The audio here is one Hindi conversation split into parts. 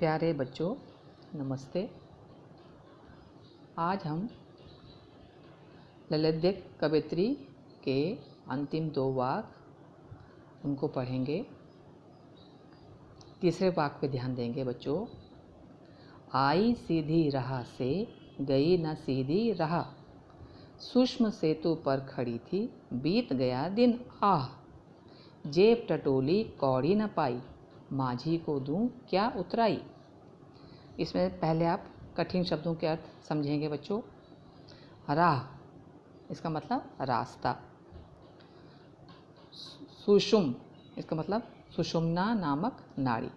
प्यारे बच्चों, नमस्ते। आज हम ललित कवित्री के अंतिम 2 वाक्य उनको पढ़ेंगे। तीसरे वाक्य पे ध्यान देंगे बच्चों। आई सीधी राह से गई न सीधी राह, सूक्ष्म सेतु पर खड़ी थी बीत गया दिन आह, जेब टटोली कौड़ी न पाई, माझी को दूं क्या उतराई। इसमें पहले आप कठिन शब्दों के अर्थ समझेंगे बच्चों। राह, इसका मतलब रास्ता। सुषुम, इसका मतलब सुषुम्ना नामक नाड़ी।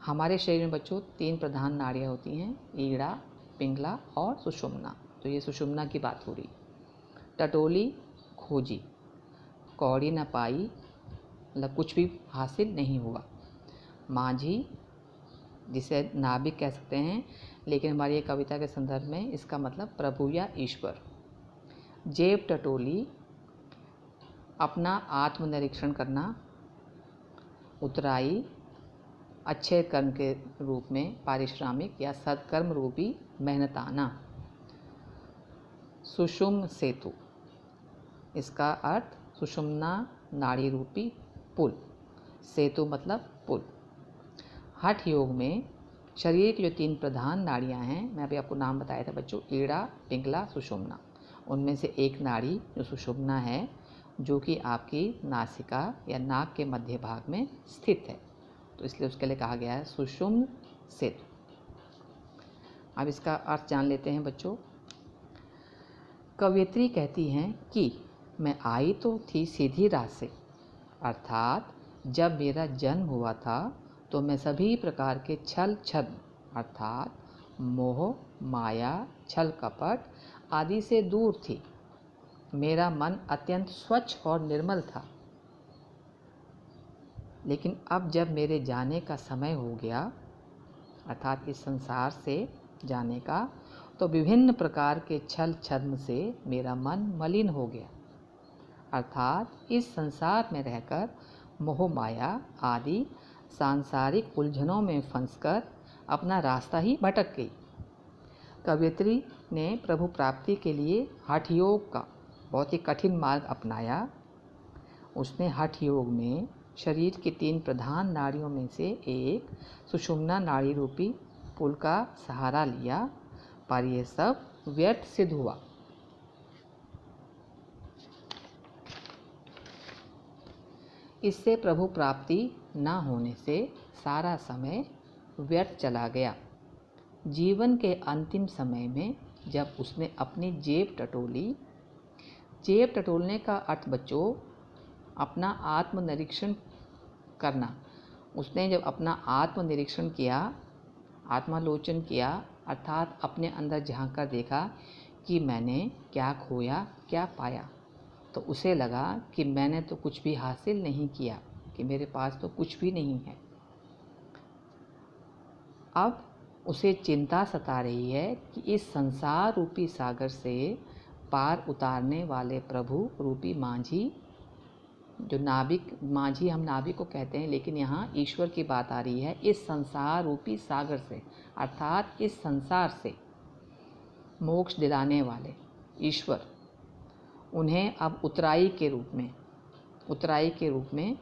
हमारे शरीर में बच्चों 3 प्रधान नाड़ियाँ होती हैं, ईड़ा, पिंगला और सुषुम्ना। तो ये सुषुम्ना की बात हो रही। टटोली, खोजी, कौड़ी न पाई, मतलब कुछ भी हासिल नहीं हुआ। माझी, जिसे नाभिक कह सकते हैं, लेकिन हमारी ये कविता के संदर्भ में इसका मतलब प्रभु या ईश्वर। जेब टटोली, अपना आत्मनिरीक्षण करना। उतराई, अच्छे कर्म के रूप में पारिश्रमिक या सत्कर्म रूपी मेहनताना। सुषुम्न सेतु, इसका अर्थ सुषुम्ना नाड़ी रूपी पुल। सेतु मतलब पुल। हठ योग में शरीर की जो 3 प्रधान नाड़ियाँ हैं, मैं अभी आपको नाम बताया था बच्चों, ईड़ा, पिंगला, सुषुम्ना। उनमें से एक नाड़ी जो सुषुम्ना है, जो कि आपकी नासिका या नाक के मध्य भाग में स्थित है, तो इसलिए उसके लिए कहा गया है सुषुम्न सेतु। अब इसका अर्थ जान लेते हैं बच्चों। कवयित्री कहती हैं कि मैं आई तो थी सीधी राह से, अर्थात जब मेरा जन्म हुआ था तो मैं सभी प्रकार के छल छद्म अर्थात मोह, माया, छल कपट आदि से दूर थी। मेरा मन अत्यंत स्वच्छ और निर्मल था। लेकिन अब जब मेरे जाने का समय हो गया, अर्थात इस संसार से जाने का, तो विभिन्न प्रकार के छल छद्म से मेरा मन मलिन हो गया। अर्थात इस संसार में रहकर मोह माया आदि सांसारिक उलझनों में फंसकर अपना रास्ता ही भटक गई। कवयित्री ने प्रभु प्राप्ति के लिए हठ योग का बहुत ही कठिन मार्ग अपनाया। उसने हठ योग में शरीर की 3 प्रधान नाड़ियों में से एक सुषुम्ना नाड़ी रूपी पुल का सहारा लिया, पर यह सब व्यर्थ सिद्ध हुआ। इससे प्रभु प्राप्ति न होने से सारा समय व्यर्थ चला गया। जीवन के अंतिम समय में जब उसने अपनी जेब टटोली, जेब टटोलने का अर्थ बच्चों अपना आत्मनिरीक्षण करना। उसने जब अपना आत्मनिरीक्षण किया, आत्मालोचन किया, अर्थात अपने अंदर झांक कर देखा कि मैंने क्या खोया क्या पाया, तो उसे लगा कि मैंने तो कुछ भी हासिल नहीं किया, कि मेरे पास तो कुछ भी नहीं है। अब उसे चिंता सता रही है कि इस संसार रूपी सागर से पार उतारने वाले प्रभु रूपी माझी, जो नाभिक, माझी हम नाभिक को कहते हैं, लेकिन यहाँ ईश्वर की बात आ रही है। इस संसार रूपी सागर से, अर्थात इस संसार से मोक्ष दिलाने वाले ईश्वर, उन्हें अब उतराई के रूप में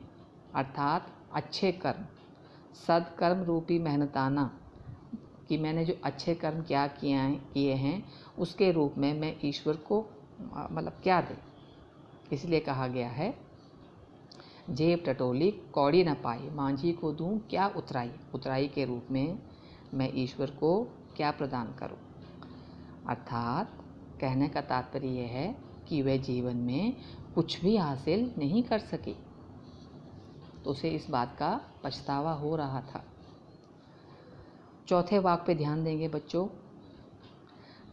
अर्थात अच्छे कर्म, सदकर्म रूपी मेहनताना, कि मैंने जो अच्छे कर्म क्या किए हैं उसके रूप में मैं ईश्वर को मतलब क्या दे। इसलिए कहा गया है जेब टटोली कौड़ी न पाई, माझी को दूं क्या उतराई। उतराई के रूप में मैं ईश्वर को क्या प्रदान करूं। अर्थात कहने का तात्पर्य यह है कि वह जीवन में कुछ भी हासिल नहीं कर सकी, तो उसे इस बात का पछतावा हो रहा था। चौथे वाक्य पे ध्यान देंगे बच्चों।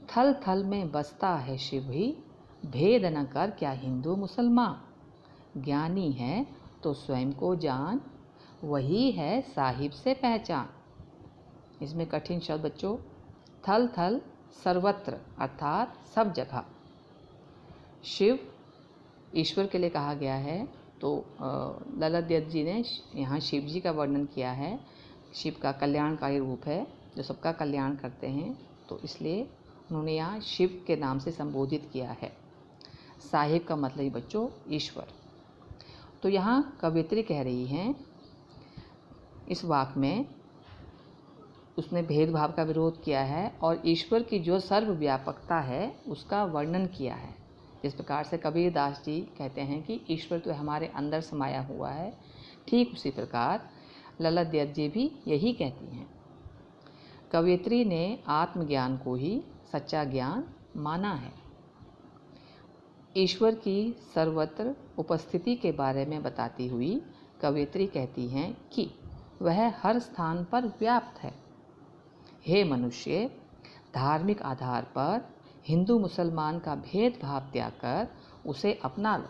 थल थल में बसता है शिव ही, भेद न कर क्या हिंदू मुसलमान। ज्ञानी है तो स्वयं को जान, वही है साहिब से पहचान। इसमें कठिन शब्द बच्चों। थल थल सर्वत्र अर्थात सब जगह। शिव ईश्वर के लिए कहा गया है, तो ललित जी ने यहाँ शिव जी का वर्णन किया है शिव का कल्याणकारी रूप है जो सबका कल्याण करते हैं, तो इसलिए उन्होंने यहाँ शिव के नाम से संबोधित किया है। साहिब का मतलब बच्चों ईश्वर। तो यहाँ कवयित्री कह रही हैं इस वाक्य में उसने भेदभाव का विरोध किया है और ईश्वर की जो सर्वव्यापकता है उसका वर्णन किया है। जिस प्रकार से कबीरदास जी कहते हैं कि ईश्वर तो हमारे अंदर समाया हुआ है, ठीक उसी प्रकार ललित दत्त जी भी यही कहती हैं। कवयित्री ने आत्मज्ञान को ही सच्चा ज्ञान माना है। ईश्वर की सर्वत्र उपस्थिति के बारे में बताती हुई कवयित्री कहती हैं कि वह हर स्थान पर व्याप्त है। हे मनुष्य, धार्मिक आधार पर हिंदू मुसलमान का भेदभाव त्याग कर उसे अपना लो,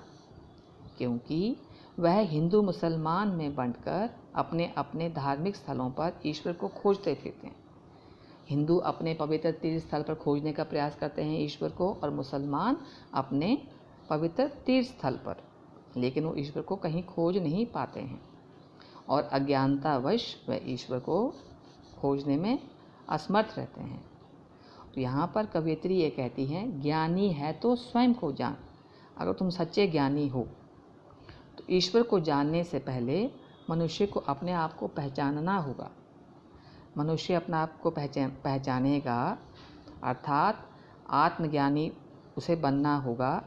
क्योंकि वह हिंदू मुसलमान में बंटकर अपने अपने धार्मिक स्थलों पर ईश्वर को खोजते फिरते हैं। हिंदू अपने पवित्र तीर्थ स्थल पर खोजने का प्रयास करते हैं ईश्वर को, और मुसलमान अपने पवित्र तीर्थ स्थल पर, लेकिन वो ईश्वर को कहीं खोज नहीं पाते हैं और अज्ञानतावश वह ईश्वर को खोजने में असमर्थ रहते हैं। तो यहाँ पर कवयित्री ये कहती हैं, ज्ञानी है तो स्वयं को जान। अगर तुम सच्चे ज्ञानी हो तो ईश्वर को जानने से पहले मनुष्य को अपने आप को पहचानना होगा। मनुष्य अपने आप को पहचानेगा, अर्थात आत्मज्ञानी उसे बनना होगा।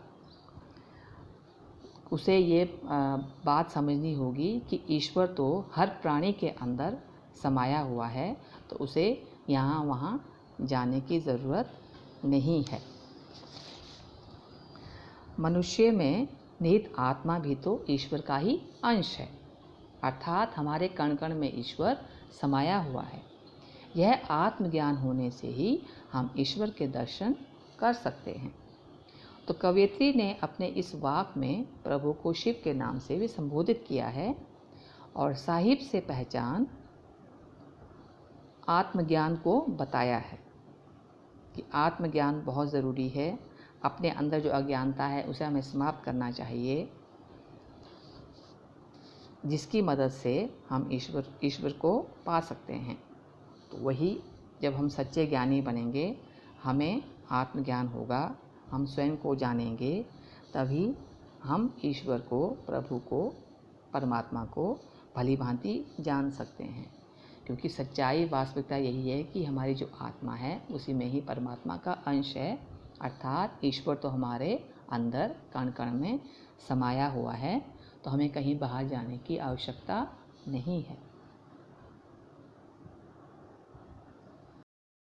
उसे ये बात समझनी होगी कि ईश्वर तो हर प्राणी के अंदर समाया हुआ है, तो उसे यहाँ वहाँ जाने की ज़रूरत नहीं है। मनुष्य में निहित आत्मा भी तो ईश्वर का ही अंश है, अर्थात हमारे कण कण में ईश्वर समाया हुआ है। यह आत्मज्ञान होने से ही हम ईश्वर के दर्शन कर सकते हैं। तो कवयित्री ने अपने इस वाक्य में प्रभु को शिव के नाम से भी संबोधित किया है और साहिब से पहचान आत्मज्ञान को बताया है कि आत्मज्ञान बहुत ज़रूरी है। अपने अंदर जो अज्ञानता है उसे हमें समाप्त करना चाहिए, जिसकी मदद से हम ईश्वर को पा सकते हैं। तो वही जब हम सच्चे ज्ञानी बनेंगे, हमें आत्मज्ञान होगा, हम स्वयं को जानेंगे, तभी हम ईश्वर को, प्रभु को, परमात्मा को भली भांति जान सकते हैं। क्योंकि सच्चाई वास्तविकता यही है कि हमारी जो आत्मा है उसी में ही परमात्मा का अंश है, अर्थात ईश्वर तो हमारे अंदर कण कण में समाया हुआ है। तो हमें कहीं बाहर जाने की आवश्यकता नहीं है।